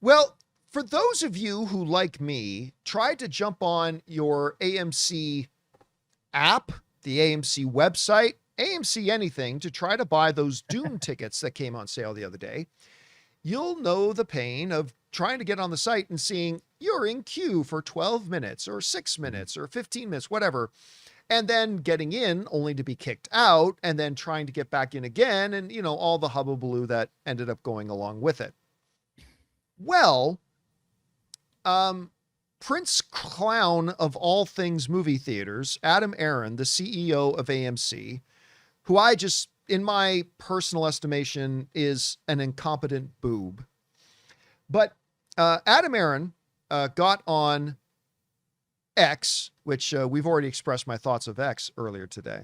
Well, for those of you who, like me, tried to jump on your AMC app, the AMC website, AMC anything to try to buy those Dune tickets that came on sale the other day, you'll know the pain of trying to get on the site and seeing you're in queue for 12 minutes or 6 minutes or 15 minutes, whatever, and then getting in only to be kicked out and then trying to get back in again and, all the hubbubaloo that ended up going along with it. Well, Prince Clown of all things movie theaters, Adam Aron, the CEO of AMC, who I just, in my personal estimation, is an incompetent boob. But Adam Aron got on X, which we've already expressed my thoughts of X earlier today.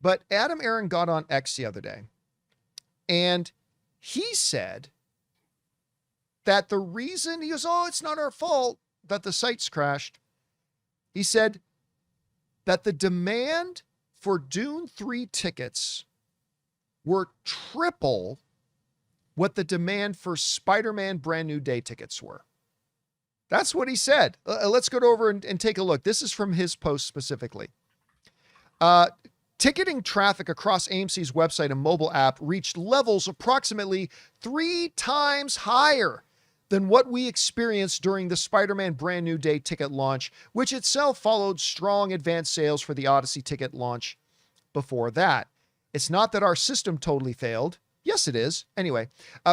But Adam Aron got on X the other day, and he said that the reason, he goes, it's not our fault that the site's crashed. He said that the demand for Dune 3 tickets were triple what the demand for Spider-Man Brand New Day tickets were. That's what he said. Let's go over and take a look. This is from his post specifically. Ticketing traffic across AMC's website and mobile app reached levels approximately 3 times higher than what we experienced during the Spider-Man Brand New Day ticket launch, which itself followed strong advance sales for the Odyssey ticket launch before that. It's not that our system totally failed. Yes, it is. Anyway,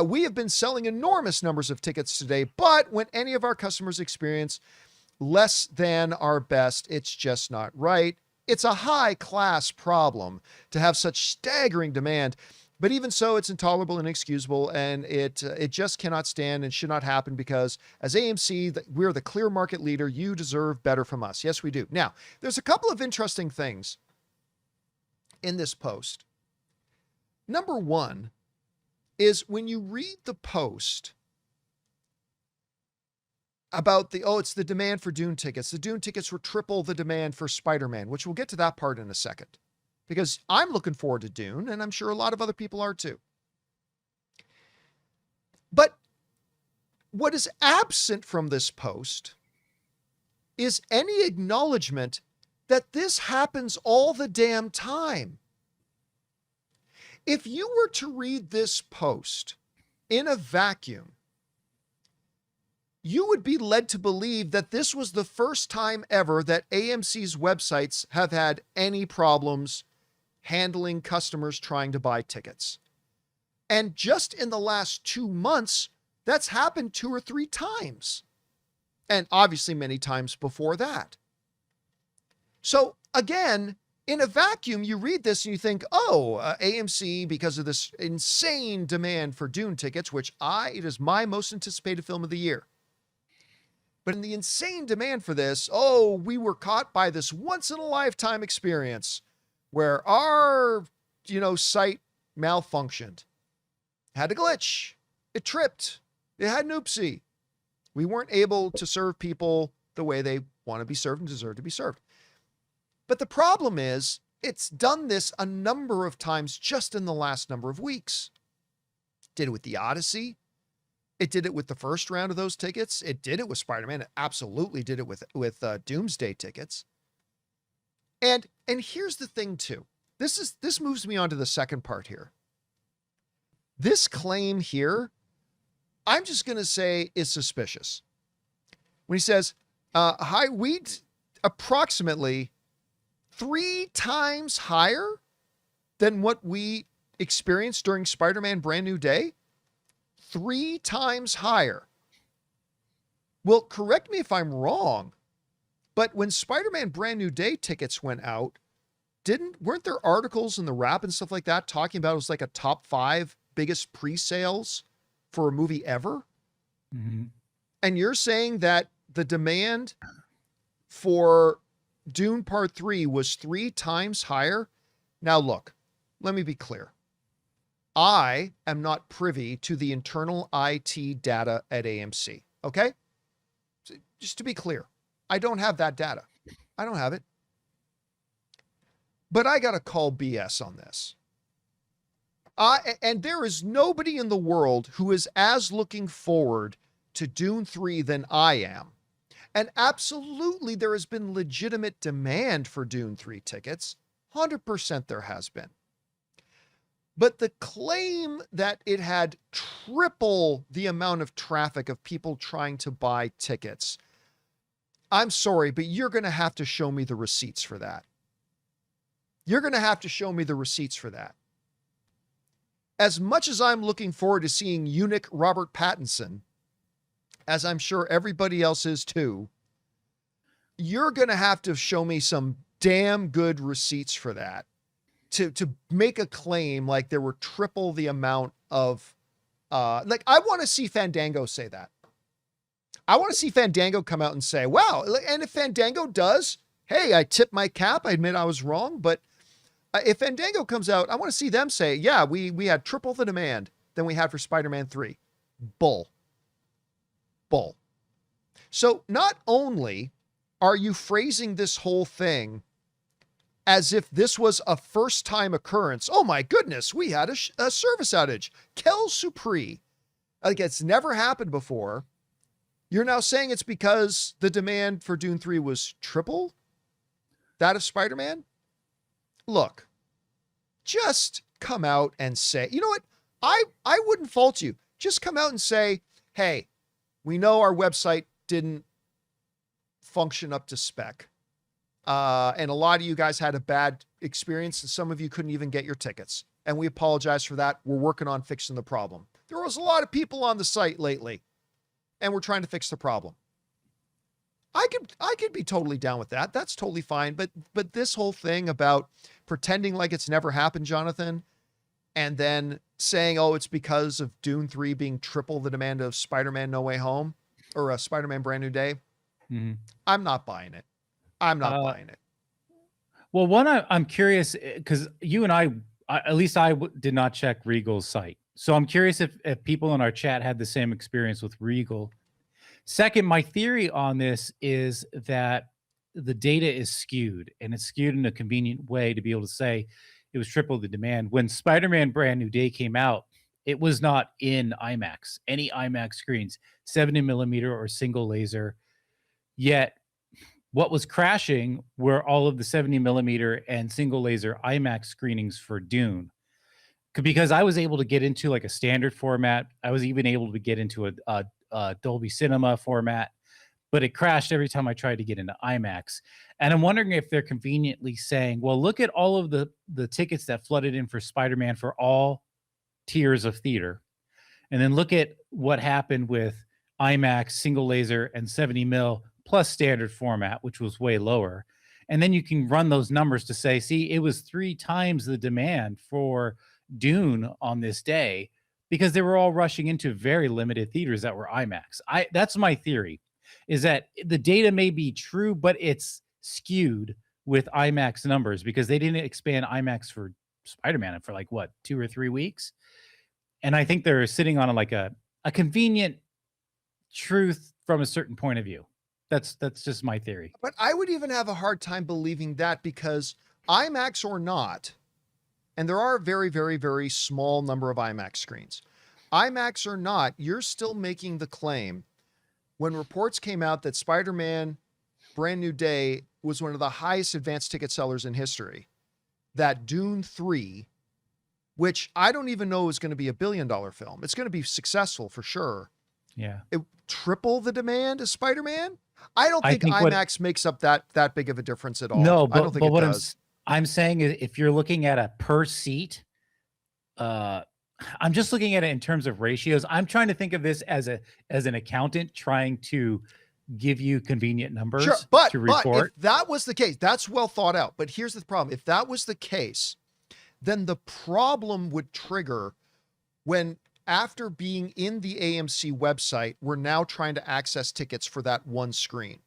we have been selling enormous numbers of tickets today, but when any of our customers experience less than our best, it's just not right. It's a high-class problem to have such staggering demand. But even so, it's intolerable and inexcusable, and it just cannot stand and should not happen because as AMC, we're the clear market leader. You deserve better from us. Yes, we do. Now, there's a couple of interesting things in this post. Number one is when you read the post about it's the demand for Dune tickets. The Dune tickets were triple the demand for Spider-Man, which we'll get to that part in a second. Because I'm looking forward to Dune, and I'm sure a lot of other people are too. But what is absent from this post is any acknowledgement that this happens all the damn time. If you were to read this post in a vacuum, you would be led to believe that this was the first time ever that AMC's websites have had any problems handling customers trying to buy tickets. And just in the last 2 months, that's happened 2 or 3 times. And obviously many times before that. So again, in a vacuum, you read this and you think, AMC, because of this insane demand for Dune tickets, which it is my most anticipated film of the year. But in the insane demand for this, we were caught by this once in a lifetime experience where our, site malfunctioned, had a glitch, it tripped, it had an oopsie. We weren't able to serve people the way they want to be served and deserve to be served. But the problem is, it's done this a number of times just in the last number of weeks. Did it with the Odyssey. It did it with the first round of those tickets. It did it with Spider-Man. It absolutely did it with Doomsday tickets. And here's the thing too. This moves me on to the second part here. This claim here, I'm just going to say is suspicious. When he says, approximately 3 times higher than what we experienced during Spider-Man Brand New Day? 3 times higher. Well, correct me if I'm wrong, but when Spider-Man Brand New Day tickets went out, weren't there articles in the Wrap and stuff like that talking about it was like a top 5 biggest pre-sales for a movie ever? Mm-hmm. And you're saying that the demand for Dune Part 3 was 3 times higher? Now look, let me be clear. I am not privy to the internal IT data at AMC, okay? So just to be clear, I don't have that data. I don't have it. But I got to call BS on this. And there is nobody in the world who is as looking forward to Dune 3 than I am. And absolutely, there has been legitimate demand for Dune 3 tickets. 100% there has been. But the claim that it had triple the amount of traffic of people trying to buy tickets, I'm sorry, but you're going to have to show me the receipts for that. You're going to have to show me the receipts for that. As much as I'm looking forward to seeing eunuch Robert Pattinson, as I'm sure everybody else is too, you're going to have to show me some damn good receipts for that to make a claim like there were triple the amount of, like, I want to see Fandango say that. I want to see Fandango come out and say, wow. And if Fandango does, hey, I tip my cap. I admit I was wrong. But if Fandango comes out, I want to see them say, yeah, we had triple the demand than we had for Spider-Man 3. Bull. So not only are you phrasing this whole thing as if this was a first-time occurrence, oh my goodness, we had a service outage. Quel surprise. Like, it's never happened before. You're now saying it's because the demand for Dune 3 was triple that of Spider-Man? Look, just come out and say, you know what? I wouldn't fault you. Just come out and say, hey, we know our website didn't function up to spec. And a lot of you guys had a bad experience and some of you couldn't even get your tickets. And we apologize for that. We're working on fixing the problem. There was a lot of people on the site lately and we're trying to fix the problem. I could be totally down with that. That's totally fine. But this whole thing about pretending like it's never happened, Jonathan, and then saying, oh, it's because of Dune 3 being triple the demand of Spider-Man No Way Home or Spider-Man Brand New Day. Mm-hmm. I'm not buying it. I'm not buying it. Well, one, I'm curious because you and I at least I did not check Regal's site. So I'm curious if people in our chat had the same experience with Regal. Second, my theory on this is that the data is skewed, and it's skewed in a convenient way to be able to say it was triple the demand. When Spider-Man Brand New Day came out, it was not in IMAX, any IMAX screens, 70 millimeter or single laser. Yet what was crashing were all of the 70 millimeter and single laser IMAX screenings for Dune. Because I was able to get into like a standard format. I was even able to get into a Dolby Cinema format, but it crashed every time I tried to get into IMAX. And I'm wondering if they're conveniently saying, well, look at all of the tickets that flooded in for Spider-Man for all tiers of theater. And then look at what happened with IMAX, single laser, and 70 mil plus standard format, which was way lower. And then you can run those numbers to say, see, it was 3 times the demand for Dune on this day because they were all rushing into very limited theaters that were IMAX. That's my theory, is that the data may be true, but it's skewed with IMAX numbers because they didn't expand IMAX for Spider-Man for like what, 2 or 3 weeks. And I think they're sitting on like a convenient truth from a certain point of view. That's just my theory. But I would even have a hard time believing that because IMAX or not, and there are a very, very, very small number of IMAX screens. IMAX or not, you're still making the claim when reports came out that Spider-Man Brand New Day was one of the highest advanced ticket sellers in history, that Dune 3, which I don't even know is going to be $1 billion film. It's going to be successful for sure. Yeah. It triple the demand of Spider-Man? I don't think IMAX makes up that big of a difference at all. No, but, I don't think it does. I'm saying if you're looking at a per seat, I'm just looking at it in terms of ratios. I'm trying to think of this as an accountant trying to give you convenient numbers to report. But if that was the case, that's well thought out. But here's the problem. If that was the case, then the problem would trigger when after being in the AMC website, we're now trying to access tickets for that one screen.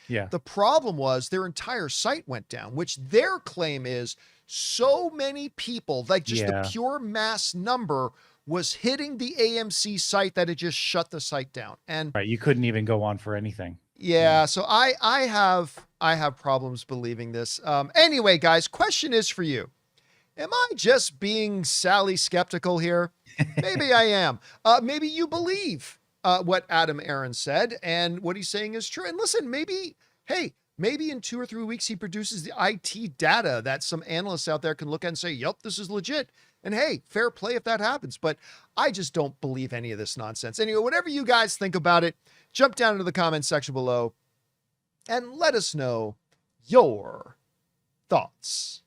Yeah. The problem was their entire site went down, which their claim is so many people, like just the pure mass number was hitting the AMC site that it just shut the site down. And right, you couldn't even go on for anything. Yeah, so I have problems believing this. Anyway, guys, question is for you. Am I just being Sally skeptical here? Maybe I am. Maybe you believe what Adam Aaron said, and what he's saying is true. And listen, maybe in 2 or 3 weeks he produces the IT data that some analysts out there can look at and say, "Yep, this is legit." And hey, fair play if that happens. But I just don't believe any of this nonsense. Anyway, whatever you guys think about it, jump down into the comment section below and let us know your thoughts.